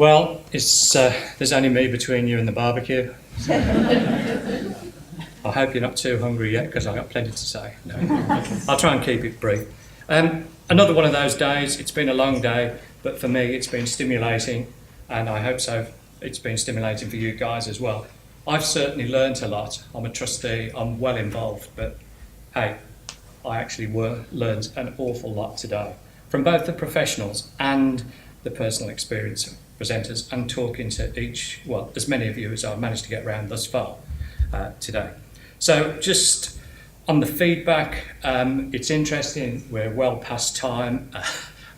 Well, there's only me between you and the barbecue. I hope you're not too hungry yet, because I've got plenty to say. No. I'll try and keep it brief. Another one of those days. It's been a long day, but for me it's been stimulating, and I hope so. It's been stimulating for you guys as well. I've certainly learnt a lot. I'm a trustee, I'm well involved, but hey, I actually learned an awful lot today from both the professionals and the personal experience presenters, and talking to each, well, as many of you as I've managed to get around thus far today. So just on the feedback, it's interesting, we're well past time.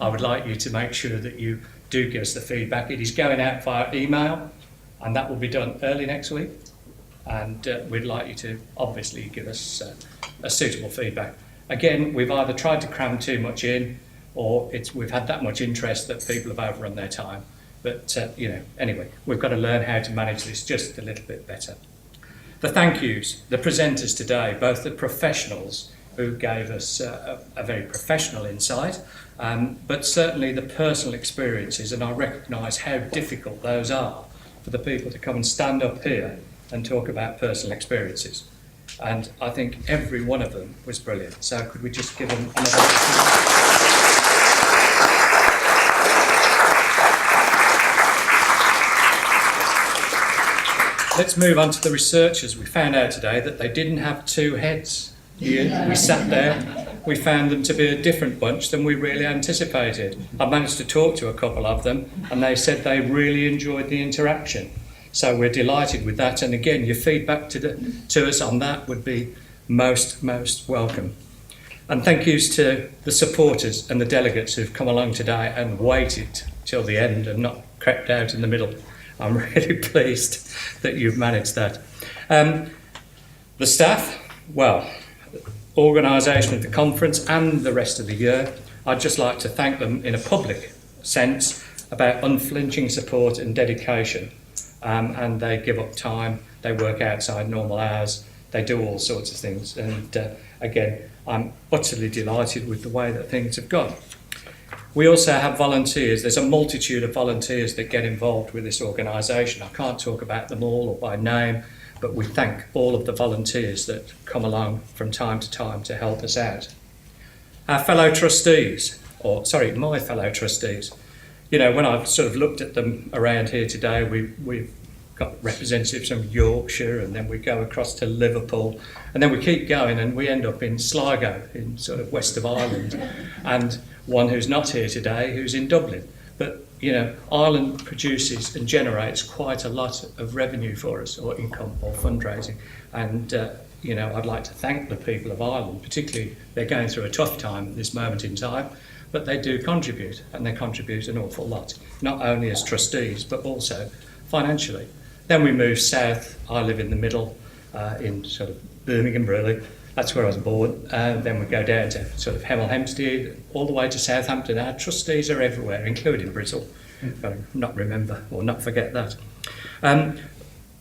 I would like you to make sure that you do give us the feedback. It is going out via email, and that will be done early next week. And we'd like you to obviously give us a suitable feedback. Again, we've either tried to cram too much in, or we've had that much interest that people have overrun their time. But anyway, we've got to learn how to manage this just a little bit better. The thank yous, the presenters today, both the professionals who gave us a very professional insight, but certainly the personal experiences, and I recognise how difficult those are for the people to come and stand up here and talk about personal experiences. And I think every one of them was brilliant. So could we just give them another... Let's move on to the researchers. We found out today that they didn't have two heads. We sat there, we found them to be a different bunch than we really anticipated. I managed to talk to a couple of them, and they said they really enjoyed the interaction. So we're delighted with that, and again, your feedback to us on that would be most welcome. And thank yous to the supporters and the delegates who've come along today and waited till the end and not crept out in the middle. I'm really pleased that you've managed that. The staff, well, organisation of the conference and the rest of the year, I'd just like to thank them in a public sense about unflinching support and dedication. And they give up time, they work outside normal hours, they do all sorts of things. And again, I'm utterly delighted with the way that things have gone. We also have volunteers. There's a multitude of volunteers that get involved with this organisation. I can't talk about them all or by name, but we thank all of the volunteers that come along from time to time to help us out. Our fellow trustees, my fellow trustees, when I've sort of looked at them around here today, we've got representatives from Yorkshire, and then we go across to Liverpool, and then we keep going and we end up in Sligo, in sort of west of Ireland, and one who's not here today, who's in Dublin. But, Ireland produces and generates quite a lot of revenue for us, or income, or fundraising. And, I'd like to thank the people of Ireland, particularly they're going through a tough time at this moment in time, but they do contribute, and they contribute an awful lot, not only as trustees, but also financially. Then we move south. I live in the middle, in sort of Birmingham, really. That's where I was born. Then we go down to sort of Hemel Hempstead, all the way to Southampton. Our trustees are everywhere, including Bristol. Got to not remember or not forget that.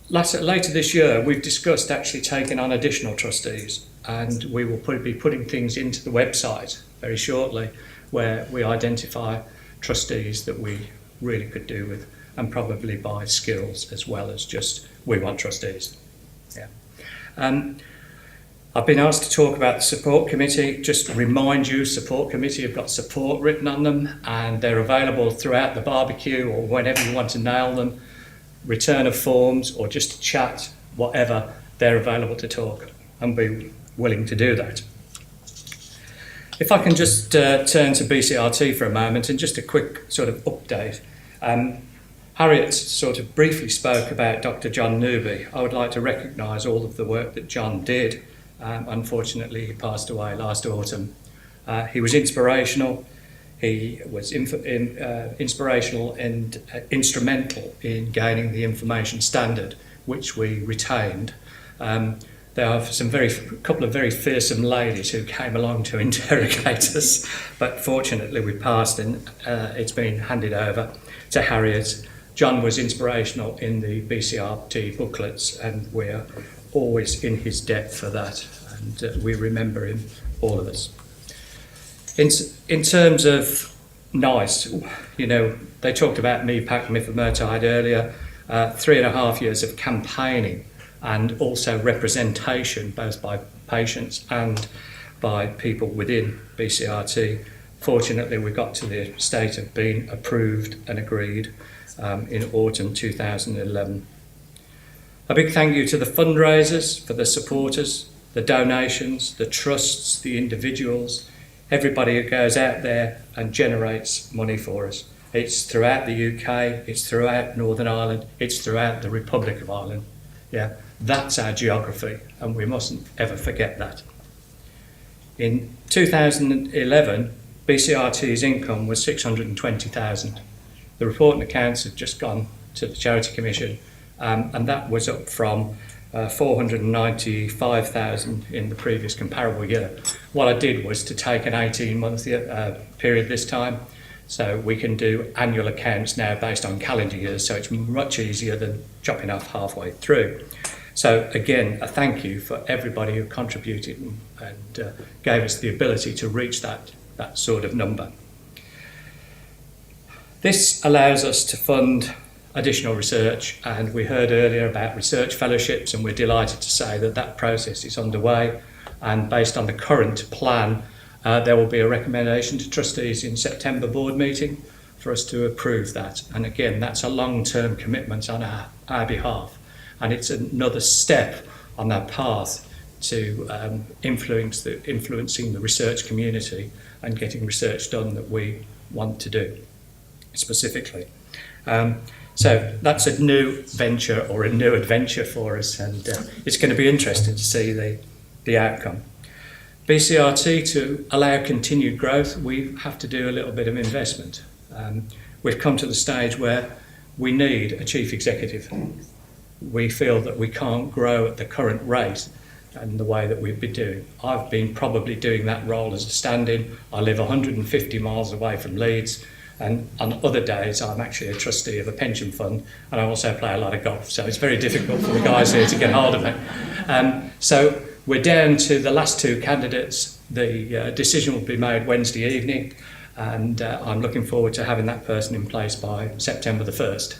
Later this year, we've discussed actually taking on additional trustees, and we will be putting things into the website very shortly, where we identify trustees that we really could do with, and probably by skills as well as just we want trustees. Yeah. I've been asked to talk about the support committee. Just to remind you, support committee have got support written on them, and they're available throughout the barbecue or whenever you want to nail them. Return of forms or just to chat, whatever, they're available to talk and be willing to do that. If I can just turn to BCRT for a moment, and just a quick sort of update. Harriet sort of briefly spoke about Dr. John Newby. I would like to recognise all of the work that John did. Unfortunately, he passed away last autumn. He was inspirational. He was inspirational and instrumental in gaining the information standard, which we retained. There are a couple of very fearsome ladies who came along to interrogate us, but fortunately we passed, and it's been handed over to Harriet. John was inspirational in the BCRT booklets, and we're always in his debt for that, and we remember him, all of us. In terms of nice. You know, they talked about Mepac, mifemertide earlier, 3.5 years of campaigning and also representation, both by patients and by people within BCRT. Fortunately, we got to the state of being approved and agreed in autumn 2011. A big thank you to the fundraisers for the supporters, the donations, the trusts, the individuals, everybody who goes out there and generates money for us. It's throughout the UK, it's throughout Northern Ireland, it's throughout the Republic of Ireland. Yeah, that's our geography, and we mustn't ever forget that. In 2011, BCRT's income was 620,000. The report and accounts had just gone to the Charity Commission, and that was up from 495,000 in the previous comparable year. What I did was to take an 18-month period this time, so we can do annual accounts now based on calendar years, so it's much easier than chopping off halfway through. So again, a thank you for everybody who contributed and gave us the ability to reach that sort of number. This allows us to fund additional research, and we heard earlier about research fellowships, and we're delighted to say that that process is underway, and based on the current plan, there will be a recommendation to trustees in September board meeting for us to approve that. And again, that's a long-term commitment on our behalf, and it's another step on that path to influencing the research community and getting research done that we want to do specifically. So that's a new venture or a new adventure for us, and it's going to be interesting to see the outcome. BCRT, to allow continued growth, we have to do a little bit of investment. We've come to the stage where we need a chief executive. We feel that we can't grow at the current rate and the way that we've been doing. I've been probably doing that role as a stand-in. I live 150 miles away from Leeds, and on other days I'm actually a trustee of a pension fund, and I also play a lot of golf, so it's very difficult for the guys here to get hold of me. So we're down to the last two candidates. The decision will be made Wednesday evening, and I'm looking forward to having that person in place by September the 1st.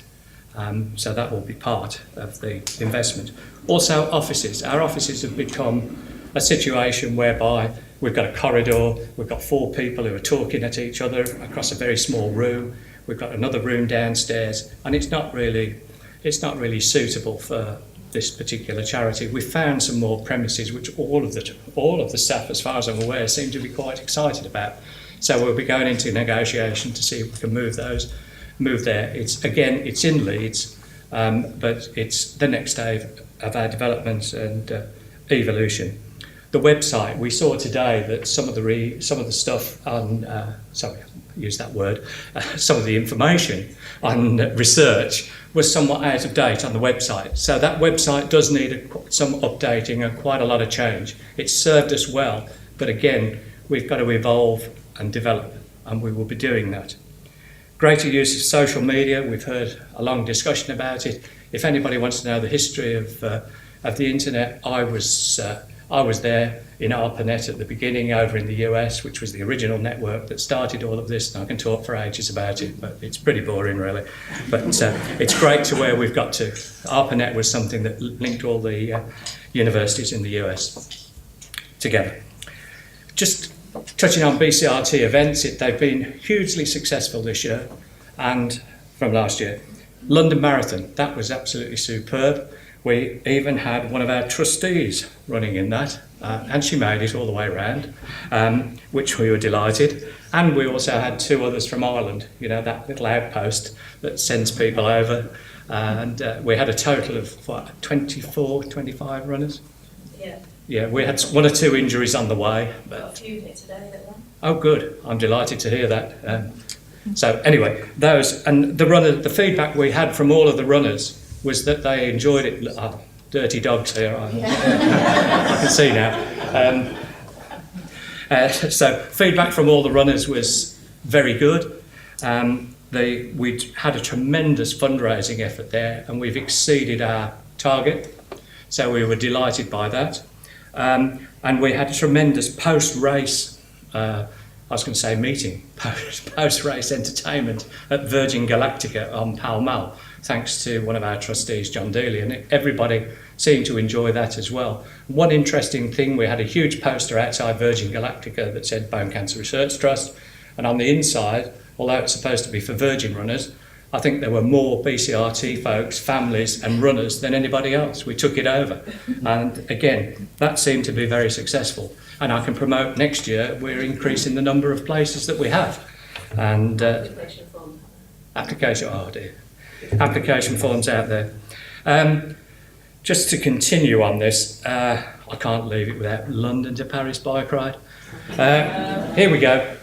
So that will be part of the investment. Also offices. Our offices have become a situation whereby we've got a corridor, we've got 4 people who are talking at each other across a very small room, we've got another room downstairs, and it's not really suitable for this particular charity. We've found some more premises which all of the staff, as far as I'm aware, seem to be quite excited about. So we'll be going into negotiation to see if we can move there. It's in Leeds, but it's the next stage of our development and evolution. The website, we saw today that some of the stuff on some of the information on research was somewhat out of date on the website. So that website does need some updating and quite a lot of change. It's served us well, but again, we've got to evolve and develop, and we will be doing that. Greater use of social media, we've heard a long discussion about it. If anybody wants to know the history of the internet, I was there in ARPANET at the beginning over in the US, which was the original network that started all of this, and I can talk for ages about it, but it's pretty boring really. But it's great to where we've got to. ARPANET was something that linked all the universities in the US together. Just touching on BCRT events, they've been hugely successful this year and from last year. London Marathon, that was absolutely superb. We even had one of our trustees running in that, and she made it all the way around, which we were delighted. And we also had 2 others from Ireland, you know, that little outpost that sends people over. And we had a total of, 24, 25 runners? Yeah, we had 1 or 2 injuries on the way. But got a few here today that run. Oh, good. I'm delighted to hear that. So anyway, the feedback we had from all of the runners was that they enjoyed it. Dirty dogs here, I can see now. So feedback from all the runners was very good. We'd had a tremendous fundraising effort there, and we've exceeded our target. So we were delighted by that. And we had a tremendous post-race I was going to say meeting, post-race entertainment at Virgin Galactica on Pall Mall, thanks to one of our trustees, John Dooley, and everybody seemed to enjoy that as well. One interesting thing, we had a huge poster outside Virgin Galactica that said Bone Cancer Research Trust, and on the inside, although it's supposed to be for Virgin runners, I think there were more BCRT folks, families and runners than anybody else. We took it over. And again, that seemed to be very successful. And I can promote next year, we're increasing the number of places that we have. And application forms out there. Just to continue on this, I can't leave it without London to Paris bike ride. Here we go.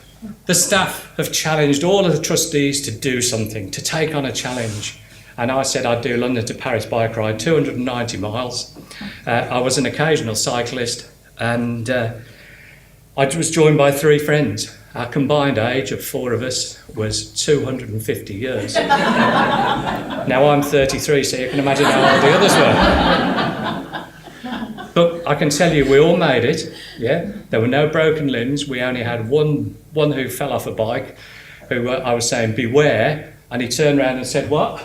The staff have challenged all of the trustees to do something, to take on a challenge. And I said I'd do London to Paris bike ride, 290 miles. I was an occasional cyclist, and I was joined by 3 friends. Our combined age of 4 of us was 250 years. Now I'm 33, so you can imagine how old the others were. But I can tell you, we all made it. Yeah, there were no broken limbs. We only had one who fell off a bike, who I was saying beware, and he turned around and said what?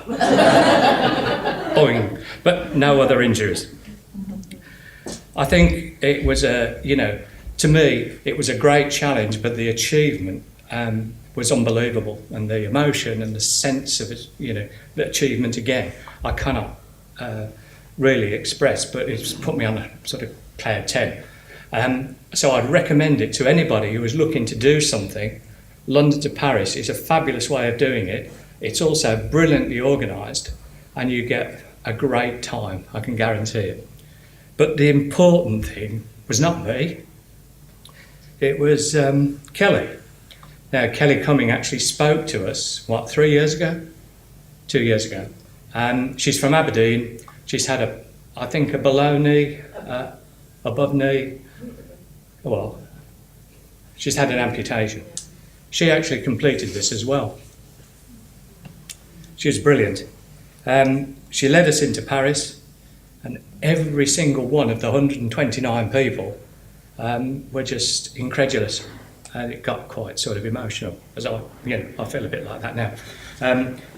Boing. But no other injuries. I think it was to me, it was a great challenge, but the achievement was unbelievable, and the emotion and the sense of it, the achievement again, I cannot really express, but it's put me on a sort of cloud 10. So I'd recommend it to anybody who is looking to do something. London to Paris is a fabulous way of doing it. It's also brilliantly organised, and you get a great time, I can guarantee it. But the important thing was not me, it was Kelly. Now, Kelly Cumming actually spoke to us, 3 years ago? 2 years ago. She's from Aberdeen. She's had a below knee, above knee, well, she's had an amputation. She actually completed this as well. She was brilliant. She led us into Paris, and every single one of the 129 people were just incredulous, and it got quite sort of emotional. As I feel a bit like that now.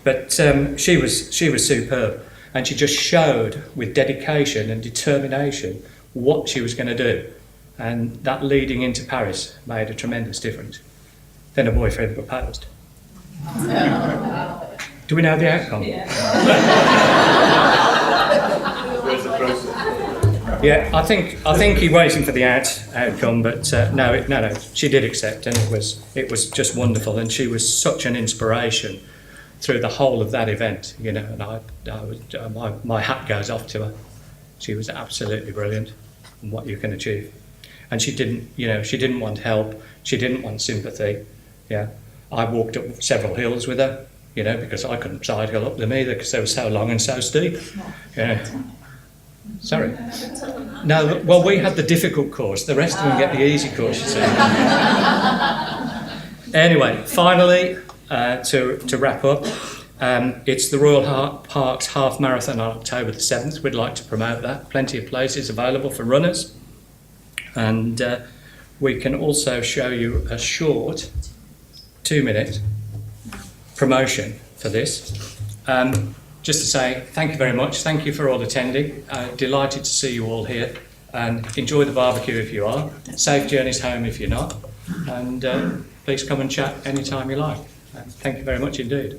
But she was superb, and she just showed with dedication and determination what she was going to do, and that leading into Paris made a tremendous difference. Then a boyfriend proposed. Do we know the outcome? Yeah. Where's the process? Yeah, I think he's waiting for the outcome, but no, she did accept, and it was just wonderful, and she was such an inspiration through the whole of that event, and my hat goes off to her. She was absolutely brilliant in what you can achieve, and she didn't want help, she didn't want sympathy. Yeah, I walked up several hills with her, because I couldn't cycle up them either because they were so long and so steep. Sorry. No, well, we had the difficult course. The rest of them get the easy course, you see. Anyway, finally, to wrap up, it's the Royal Parks Half Marathon on October the 7th. We'd like to promote that. Plenty of places available for runners. And we can also show you a short 2-minute promotion for this. Just to say thank you very much. Thank you for all attending. Delighted to see you all here, and enjoy the barbecue if you are. Safe journeys home if you're not. And please come and chat anytime you like. Thank you very much indeed.